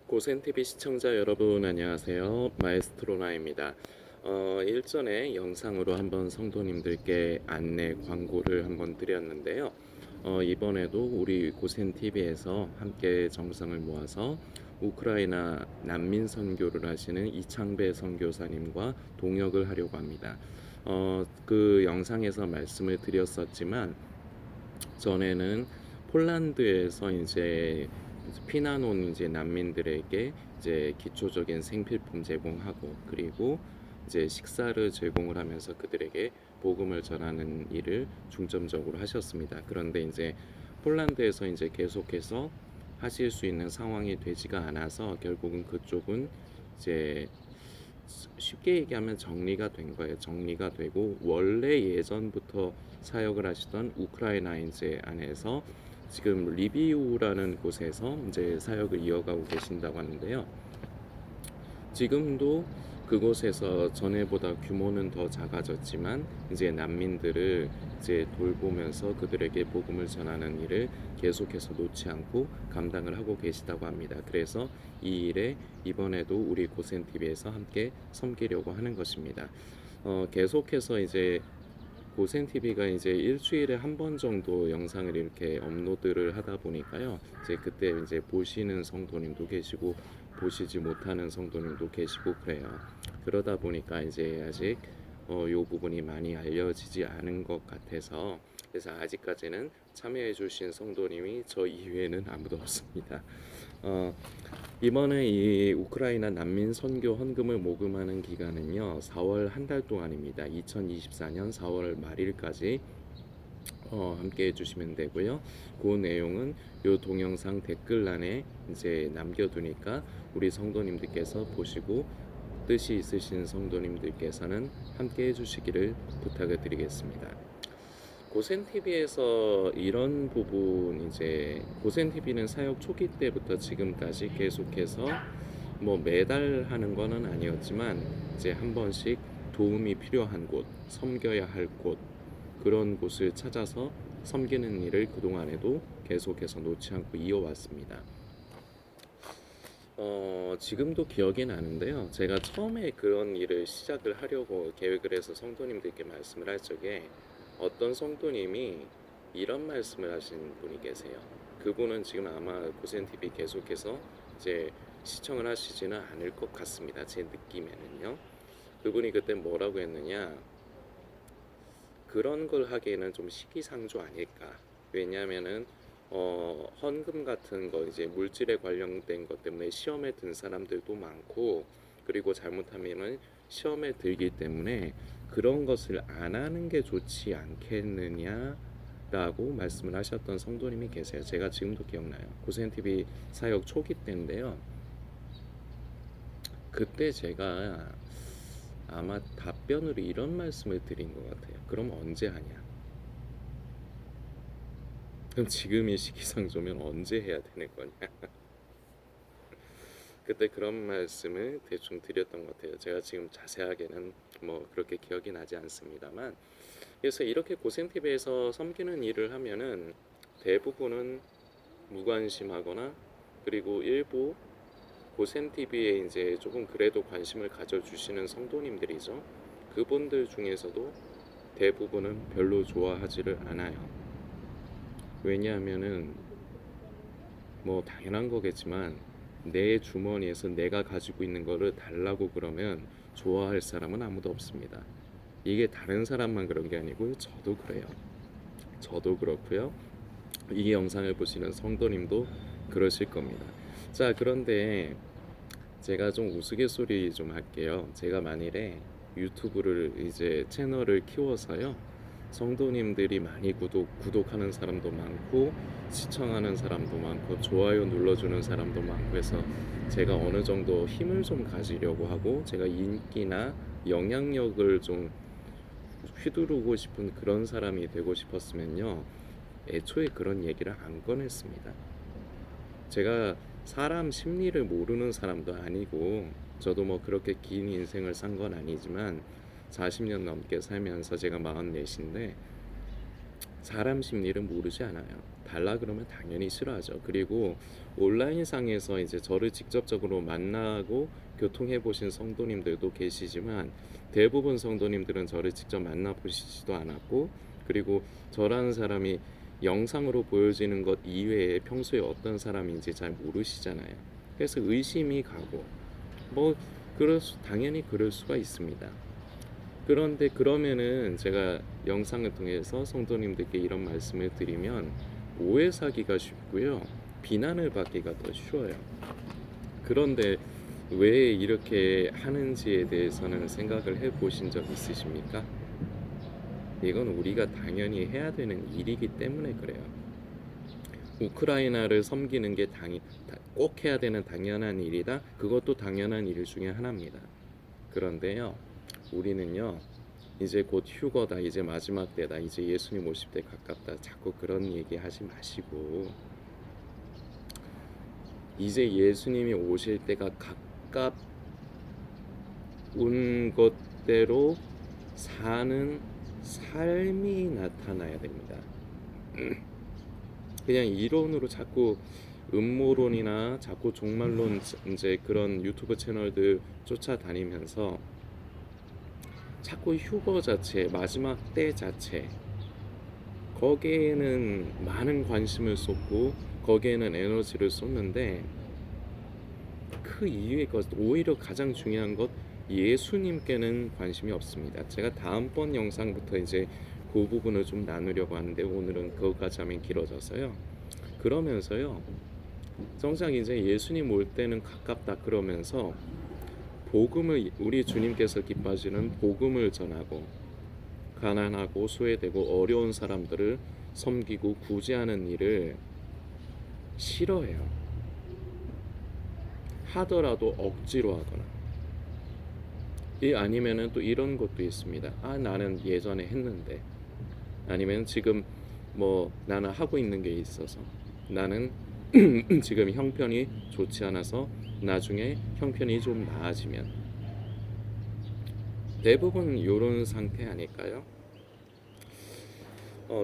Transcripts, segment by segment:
고센TV 시청자 여러분 안녕하세요. 마에스트로나입니다. 일전에 영상으로 한번 성도님들께 안내 광고를 한번 드렸는데요. 이번에도 우리 고센TV에서 함께 정성을 모아서 우크라이나 난민 선교를 하시는 이창배 선교사님과 동역을 하려고 합니다. 그 영상에서 말씀을 드렸었지만 전에는 폴란드에서 이제 피난 온 이제 난민들에게 이제 기초적인 생필품 제공하고, 그리고 이제 식사를 제공을 하면서 그들에게 복음을 전하는 일을 중점적으로 하셨습니다. 그런데 이제 폴란드에서 이제 계속해서 하실 수 있는 상황이 되지가 않아서 결국은 그쪽은 이제 쉽게 얘기하면 정리가 된 거예요. 정리가 되고 원래 예전부터 사역을 하시던 우크라이나 이제 안에서 지금 리비우라는 곳에서 이제 사역을 이어가고 계신다고 하는데요. 지금도 그곳에서 전에보다 규모는 더 작아졌지만 이제 난민들을 이제 돌보면서 그들에게 복음을 전하는 일을 계속해서 놓지 않고 감당을 하고 계시다고 합니다. 그래서 이 일에 이번에도 우리 고센TV에서 함께 섬기려고 하는 것입니다. 계속해서 이제 고센TV가 이제 일주일에 한 번 정도 영상을 이렇게 업로드를 하다 보니까요. 이제 그때 이제 보시는 성도님도 계시고 보시지 못하는 성도님도 계시고 그래요. 그러다 보니까 이제 아직 요 부분이 많이 알려지지 않은 것 같아서, 그래서 아직까지는 참여해 주신 성도님이 저 이외에는 아무도 없습니다. 어, 이번에 이 우크라이나 난민 선교 헌금을 모금하는 기간은요, 4월 한 달 동안입니다. 2024년 4월 말일까지 함께 해주시면 되고요. 그 내용은 요 동영상 댓글란에 이제 남겨두니까 우리 성도님들께서 보시고 뜻이 있으신 성도님들께서는 함께 해주시기를 부탁을 드리겠습니다. 고센TV에서 이런 부분, 이제 고센TV는 사역 초기 때부터 지금까지 계속해서 뭐 매달 하는 거는 아니었지만 이제 한 번씩 도움이 필요한 곳, 섬겨야 할 곳, 그런 곳을 찾아서 섬기는 일을 그동안에도 계속해서 놓지 않고 이어왔습니다. 지금도 기억이 나는데요. 제가 처음에 그런 일을 시작을 하려고 계획을 해서 성도님들께 말씀을 할 적에 어떤 성도님이 이런 말씀을 하신 분이 계세요. 그분은 지금 아마 고센TV 계속해서 이제 시청을 하시지는 않을 것 같습니다. 제 느낌에는요. 그분이 그때 뭐라고 했느냐, 그런 걸 하기에는 좀 시기상조 아닐까. 왜냐하면은 헌금 같은 거, 이제 물질에 관련된 것 때문에 시험에 든 사람들도 많고, 그리고 잘못하면은 시험에 들기 때문에 그런 것을 안 하는 게 좋지 않겠느냐라고 말씀을 하셨던 성도님이 계세요. 제가 지금도 기억나요. 고센TV 사역 초기 때인데요. 그때 제가 아마 답변으로 이런 말씀을 드린 것 같아요. 그럼 언제 하냐? 그럼 지금이 시기상조면 언제 해야 되는 거냐? 그때 그런 말씀을 대충 드렸던 것 같아요. 제가 지금 자세하게는 뭐 그렇게 기억이 나지 않습니다만, 그래서 이렇게 고센TV에서 섬기는 일을 하면은 대부분은 무관심하거나, 그리고 일부 고센TV에 이제 조금 그래도 관심을 가져주시는 성도님들이죠. 그분들 중에서도 대부분은 별로 좋아하지를 않아요. 왜냐하면은 뭐 당연한 거겠지만 내 주머니에서 내가 가지고 있는 거를 달라고 그러면 좋아할 사람은 아무도 없습니다. 이게 다른 사람만 그런 게 아니고 저도 그래요. 저도 그렇고요. 이 영상을 보시는 성도님도 그러실 겁니다. 자, 그런데 제가 좀 우스갯소리 좀 할게요. 제가 만일에 유튜브를 이제 채널을 키워서요, 성도님들이 많이 구독하는 사람도 많고 시청하는 사람도 많고 좋아요 눌러주는 사람도 많고 해서 제가 어느 정도 힘을 좀 가지려고 하고 제가 인기나 영향력을 좀 휘두르고 싶은 그런 사람이 되고 싶었으면요, 애초에 그런 얘기를 안 꺼냈습니다. 제가 사람 심리를 모르는 사람도 아니고 저도 뭐 그렇게 긴 인생을 산 건 아니지만 40년 넘게 살면서 제가 44인데 사람 심리를 모르지 않아요. 달라 그러면 당연히 싫어하죠. 그리고 온라인상에서 이제 저를 직접적으로 만나고 교통해 보신 성도님들도 계시지만 대부분 성도님들은 저를 직접 만나 보시지도 않았고, 그리고 저라는 사람이 영상으로 보여지는 것 이외에 평소에 어떤 사람인지 잘 모르시잖아요. 그래서 의심이 가고 뭐 당연히 그럴 수가 있습니다. 그런데 그러면은 제가 영상을 통해서 성도님들께 이런 말씀을 드리면 오해 사기가 쉽고요. 비난을 받기가 더 쉬워요. 그런데 왜 이렇게 하는지에 대해서는 생각을 해 보신 적 있으십니까? 이건 우리가 당연히 해야 되는 일이기 때문에 그래요. 우크라이나를 섬기는 게 꼭 해야 되는 당연한 일이다. 그것도 당연한 일 중에 하나입니다. 그런데요, 우리는요, 이제 곧 휴거다, 이제 마지막 때다, 이제 예수님 오실 때 가깝다, 자꾸 그런 얘기 하지 마시고, 이제 예수님이 오실 때가 가까운 것대로 사는 삶이 나타나야 됩니다. 그냥 이론으로 자꾸 음모론이나 자꾸 종말론 이제 그런 유튜브 채널들 쫓아다니면서 자꾸 휴거 자체, 마지막 때 자체, 거기에는 많은 관심을 쏟고 거기에는 에너지를 쏟는데 그 이유의 것, 오히려 가장 중요한 것, 예수님께는 관심이 없습니다. 제가 다음번 영상부터 이제 그 부분을 좀 나누려고 하는데 오늘은 그것까지 하면 길어져서요. 그러면서요, 정작 이제 예수님 올 때는 가깝다 그러면서 복음을, 우리 주님께서 기뻐하시는 복음을 전하고 가난하고 소외되고 어려운 사람들을 섬기고 구제하는 일을 싫어해요. 하더라도 억지로 하거나. 아니면은 또 이런 것도 있습니다. 나는 예전에 했는데, 아니면 지금 뭐 나는 하고 있는 게 있어서, 나는 지금 형편이 좋지 않아서 나중에 형편이 좀 나아지면, 대부분 이런 상태 아닐까요?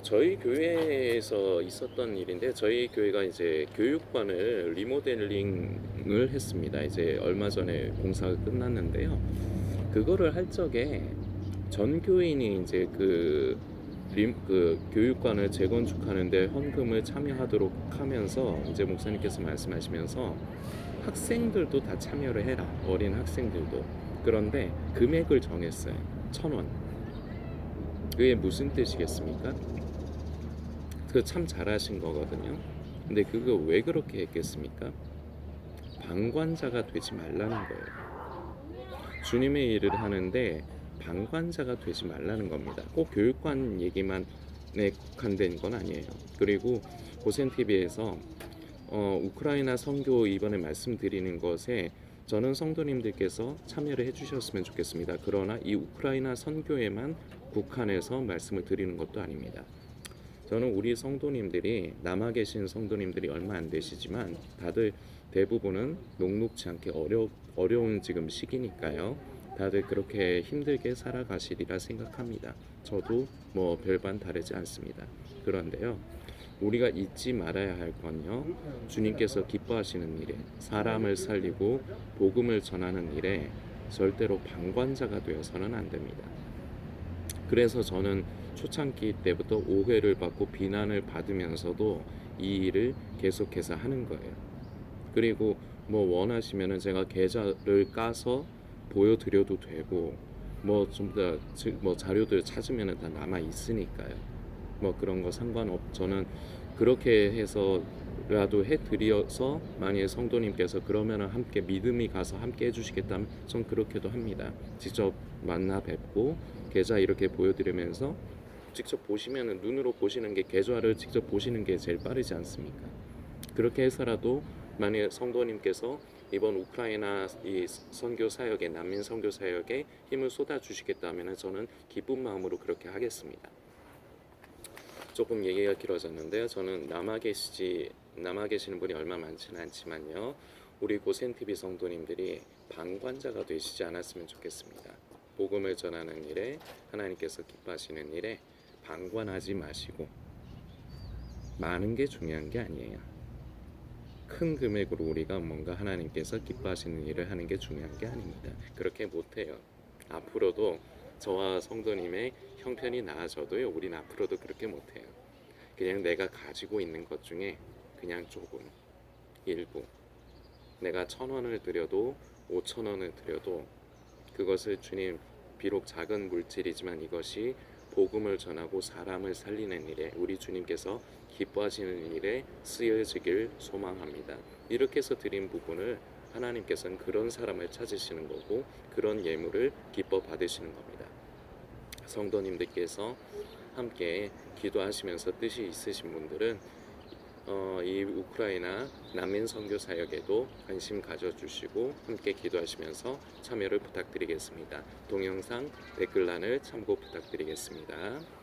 저희 교회에서 있었던 일인데, 저희 교회가 이제 교육관을 리모델링을 했습니다. 이제 얼마 전에 공사가 끝났는데요. 그거를 할 적에 전 교인이 이제 그 교육관을 재건축하는데 헌금을 참여하도록 하면서 이제 목사님께서 말씀하시면서 학생들도 다 참여를 해라. 어린 학생들도. 그런데 금액을 정했어요. 1,000원. 그게 무슨 뜻이겠습니까? 그 참 잘하신 거거든요. 근데 그거 왜 그렇게 했겠습니까? 방관자가 되지 말라는 거예요. 주님의 일을 하는데 방관자가 되지 말라는 겁니다. 꼭 교육관 얘기만 국한된 건 아니에요. 그리고 고센TV에서 우크라이나 선교 이번에 말씀드리는 것에 저는 성도님들께서 참여를 해주셨으면 좋겠습니다. 그러나 이 우크라이나 선교에만 국한해서 말씀을 드리는 것도 아닙니다. 저는 우리 성도님들이, 남아 계신 성도님들이 얼마 안 되시지만 다들 대부분은 녹록지 않게 어려운 지금 시기니까요. 다들 그렇게 힘들게 살아가시리라 생각합니다. 저도 뭐 별반 다르지 않습니다. 그런데요, 우리가 잊지 말아야 할 건요, 주님께서 기뻐하시는 일에, 사람을 살리고 복음을 전하는 일에 절대로 방관자가 되어서는 안 됩니다. 그래서 저는 초창기 때부터 오해를 받고 비난을 받으면서도 이 일을 계속해서 하는 거예요. 그리고 뭐 원하시면은 제가 계좌를 까서 보여드려도 되고, 뭐 좀 더 뭐 자료들 찾으면은 다 남아 있으니까요. 뭐 그런 거 저는 그렇게 해서라도 해드려서, 만약에 성도님께서 그러면은 함께 믿음이 가서 함께 해주시겠다면 전 그렇게도 합니다. 직접 만나 뵙고 계좌 이렇게 보여드리면서 직접 보시면은, 눈으로 보시는 게, 계좌를 직접 보시는 게 제일 빠르지 않습니까? 그렇게 해서라도 만약 성도님께서 이번 우크라이나 이 선교 사역에, 난민 선교 사역에 힘을 쏟아 주시겠다면 저는 기쁜 마음으로 그렇게 하겠습니다. 조금 얘기가 길어졌는데요. 저는 남아 계시는 분이 얼마 많지는 않지만요, 우리 고센TV 성도님들이 방관자가 되시지 않았으면 좋겠습니다. 복음을 전하는 일에, 하나님께서 기뻐하시는 일에 방관하지 마시고 많은 게 중요한 게 아니에요. 큰 금액으로 우리가 뭔가 하나님께서 기뻐하시는 일을 하는 게 중요한 게 아닙니다. 그렇게 못해요. 앞으로도 저와 성도님의 형편이 나아져도요, 우린 앞으로도 그렇게 못해요. 그냥 내가 가지고 있는 것 중에 그냥 조금, 일부, 내가 1,000원을 드려도 5,000원을 드려도 그것을 주님, 비록 작은 물질이지만 이것이 복음을 전하고 사람을 살리는 일에, 우리 주님께서 기뻐하시는 일에 쓰여지길 소망합니다. 이렇게 해서 드린 부분을 하나님께서는 그런 사람을 찾으시는 거고, 그런 예물을 기뻐 받으시는 겁니다. 성도님들께서 함께 기도하시면서 뜻이 있으신 분들은 이 우크라이나 난민 선교 사역에도 관심 가져주시고 함께 기도하시면서 참여를 부탁드리겠습니다. 동영상 댓글란을 참고 부탁드리겠습니다.